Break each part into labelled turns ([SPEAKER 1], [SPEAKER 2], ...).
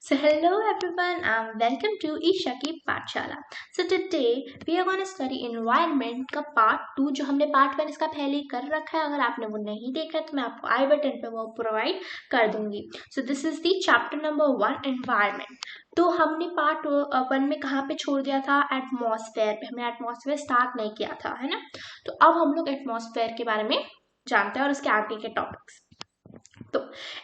[SPEAKER 1] So hello everyone and welcome to Ishakipathshala. So today we are going to study environment का part 2 जो हमने part 1 इसका पहले ही कर रखा है। अगर आपने वो नहीं देखा तो मैं आपको आई बटन पे वो प्रोवाइड कर दूंगी। So this is the chapter number 1 environment. तो हमने part 1 में कहाँ पे छोड़ दिया था? एटमॉस्फेयर पे। हमने एटमॉस्फेयर स्टार्ट नहीं किया था, है ना। तो अब हम लोग एटमॉस्फेयर के बारे में जानते हैं और उसके आगे के टॉपिक्स। तो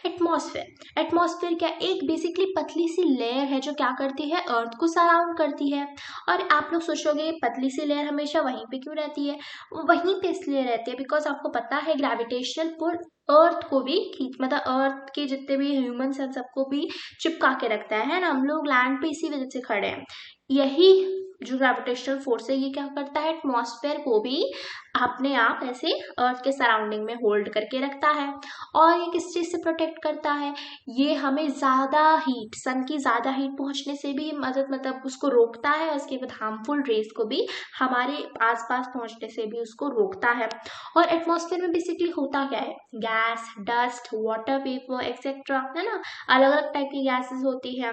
[SPEAKER 1] एटमॉस्फेयर क्या, एक बेसिकली पतली सी लेयर है जो क्या करती है, अर्थ को सराउंड करती है। और आप लोग सोचोगे पतली सी लेयर हमेशा वहीं पे क्यों रहती है? वहीं पे इसलिए रहती है बिकॉज आपको पता है ग्रेविटेशनल पुल अर्थ को भी मतलब अर्थ के जितने भी ह्यूमंस हैं सबको भी चिपका के रखता है ना। हम लोग लैंड पे इसी वजह से खड़े हैं। यही जो ग्रेविटेशनल फोर्स है ये क्या करता है, एटमॉस्फेयर को भी अपने आप ऐसे अर्थ के सराउंडिंग में होल्ड करके रखता है। और ये किस चीज से प्रोटेक्ट करता है? ये हमें ज्यादा हीट, सन की ज्यादा हीट पहुंचने से भी मतलब उसको रोकता है। उसके बाद हार्मफुल रेज को भी हमारे आसपास पहुंचने से भी उसको रोकता है। और एटमॉस्फेयर में बेसिकली होता क्या है, gas, dust, water vapour etcetera, है ना। अलग अलग टाइप की गैसेस होती है।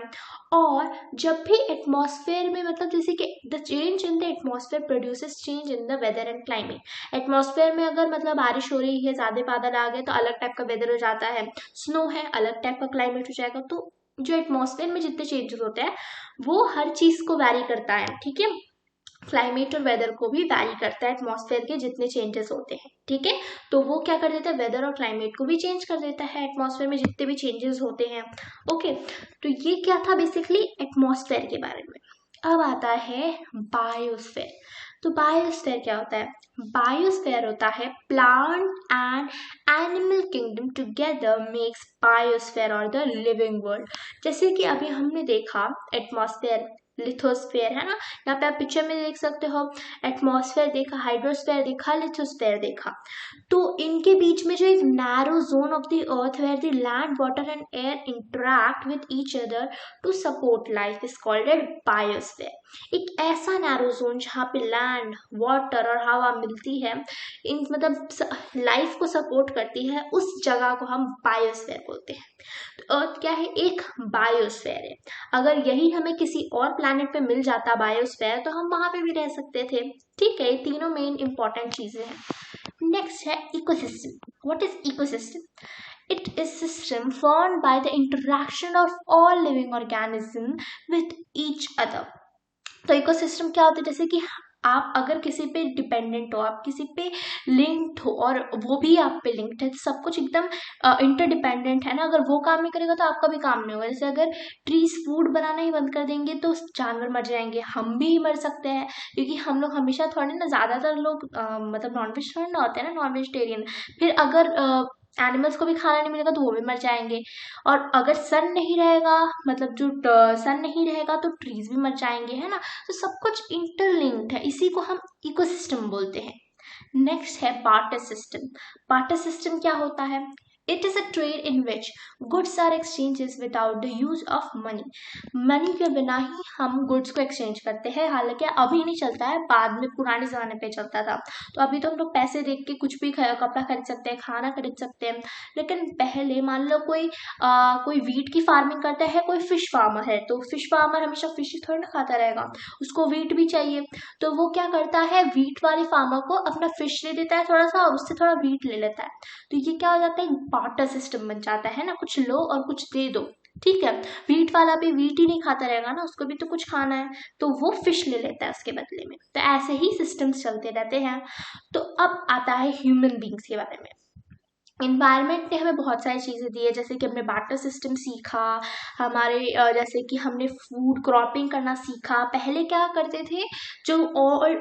[SPEAKER 1] और जब भी एटमॉस्फेयर में मतलब जैसे कि the change in the atmosphere produces change in the weather and climate. Atmosphere में अगर मतलब बारिश हो रही है, ज्यादा बादल आ गए तो अलग टाइप का वेदर हो जाता है। स्नो है, अलग टाइप का क्लाइमेट हो जाएगा। तो जो एटमॉस्फेयर में जितने चेंजेस होते हैं वो हर चीज को वैरी करता है, ठीक है। क्लाइमेट और वेदर को भी वैरी करता है एटमॉस्फेयर के जितने चेंजेस होते हैं, ठीक है। तो वो क्या कर देता है, वेदर और क्लाइमेट को भी चेंज कर देता है एटमॉस्फेयर में जितने भी चेंजेस होते हैं। ओके, तो ये क्या था बेसिकली एटमॉस्फेयर के बारे में। अब आता है बायोस्फेयर। तो बायोस्फेयर क्या होता है? बायोस्फेयर होता है plant and animal kingdom together makes biosphere और द लिविंग वर्ल्ड। जैसे कि अभी हमने देखा एटमॉस्फेयर, लिथोस्फेयर, है ना। यहाँ पे आप पिक्चर में देख सकते हो, एटमॉस्फेयर देखा, हाइड्रोस्फेयर देखा, लिथोस्फेयर देखा। तो इनके बीच में जो एक narrow zone of the earth where the land, water and air interact with each other to support life is called at biosphere. एक ऐसा नैरो जोन जहाँ पे लैंड, वाटर और हवा मिलती है, इन मतलब लाइफ को सपोर्ट करती है, उस जगह को हम बायोस्फेयर बोलते हैं। तो अर्थ क्या है, एक बायोस्फेयर है। अगर यही हमें किसी और प्लैनेट पे मिल जाता बायोस्फेयर तो हम वहां पे भी रह सकते थे, ठीक है। ये तीनों मेन इंपॉर्टेंट चीजें हैं। नेक्स्ट है ecosystem. What is ecosystem? It is system formed by the interaction of all living organisms with each other. तो इकोसिस्टम क्या होता है, जैसे कि आप अगर किसी पे डिपेंडेंट हो, आप किसी पे लिंक्ड हो और वो भी आप पे लिंक्ड है, तो सब कुछ एकदम इंटरडिपेंडेंट है ना। अगर वो काम नहीं करेगा तो आपका भी काम नहीं होगा। जैसे अगर ट्रीज फूड बनाना ही बंद कर देंगे तो जानवर मर जाएंगे, हम भी मर सकते हैं, क्योंकि हम लोग हमेशा थोड़े ना, ज्यादातर लोग मतलब नॉनवेज थोड़े ना होते हैं ना, नॉन वेजिटेरियन। फिर अगर एनिमल्स को भी खाना नहीं मिलेगा तो वो भी मर जाएंगे। और अगर सन नहीं रहेगा, मतलब जो सन नहीं रहेगा तो ट्रीज भी मर जाएंगे, है ना। तो सब कुछ इंटरलिंक्ड है, इसी को हम इकोसिस्टम बोलते हैं। नेक्स्ट है बार्टर सिस्टम। बार्टर सिस्टम क्या होता है? It is a trade in which goods are exchanges without the use of money. Money के बिना ही हम गुड्स को एक्सचेंज करते हैं। हालांकि अभी नहीं चलता है, बाद में पुराने जमाने पे चलता था। तो अभी तो हम लोग पैसे देख के कुछ भी कपड़ा खरीद सकते हैं, खाना खरीद सकते हैं। लेकिन पहले मान लो कोई वीट की फार्मिंग करता है, कोई फिश फार्मर है, तो फिश फार्मर हमेशा फिश ही थोड़ी ना खाता रहेगा, उसको वीट भी चाहिए। तो वो क्या करता है, वीट वाले फार्मर को अपना फिश दे देता है थोड़ा सा, और उससे थोड़ा वीट ले लेता है। तो ये क्या हो जाता है, बार्टर सिस्टम बन जाता है ना, कुछ लो और कुछ दे दो, ठीक है। वीट वाला भी वीट ही नहीं खाता रहेगा ना, उसको भी तो कुछ खाना है, तो वो फिश ले लेता है उसके बदले में। तो ऐसे ही सिस्टम्स चलते रहते हैं। तो अब आता है ह्यूमन बींग्स के बारे में। इन्वायरमेंट ने हमें बहुत सारी चीज़ें दी है, जैसे कि हमने बार्टर सिस्टम सीखा, हमारे जैसे कि हमने फूड क्रॉपिंग करना सीखा। पहले क्या करते थे, जो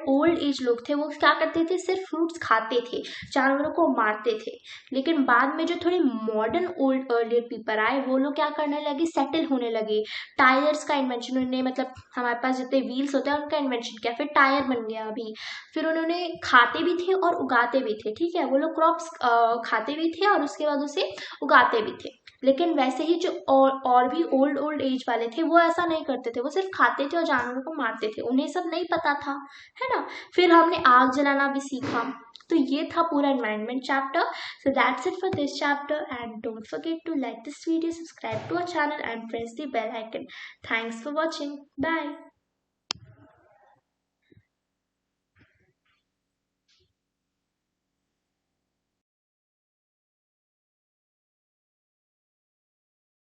[SPEAKER 1] ओल्ड एज लोग थे वो क्या करते थे, सिर्फ फ्रूट्स खाते थे, जानवरों को मारते थे। लेकिन बाद में जो थोड़े मॉडर्न ओल्ड अर्लियर पीपल आए, वो लोग क्या करने लगे, सेटल होने लगे। टायर्स का इन्वेंशन उन्होंने, मतलब हमारे पास जितने व्हील्स होते हैं उनका इन्वेंशन किया, फिर टायर बन गया अभी। फिर उन्होंने खाते भी थे और उगाते भी थे, ठीक है। वो लोग क्रॉप्स खाते भी भी थे और उसके बाद उसे उगाते भी थे। लेकिन वैसे ही जो और भी ओल्ड एज वाले थे वो ऐसा नहीं करते थे, वो सिर्फ खाते थे और जानवरों को मारते थे, उन्हें सब नहीं पता था, है ना। फिर हमने आग जलाना भी सीखा। तो ये था पूरा environment chapter. So that's it for this chapter, and don't forget to like this video, subscribe to our channel and press the bell icon. Thanks for watching. Bye.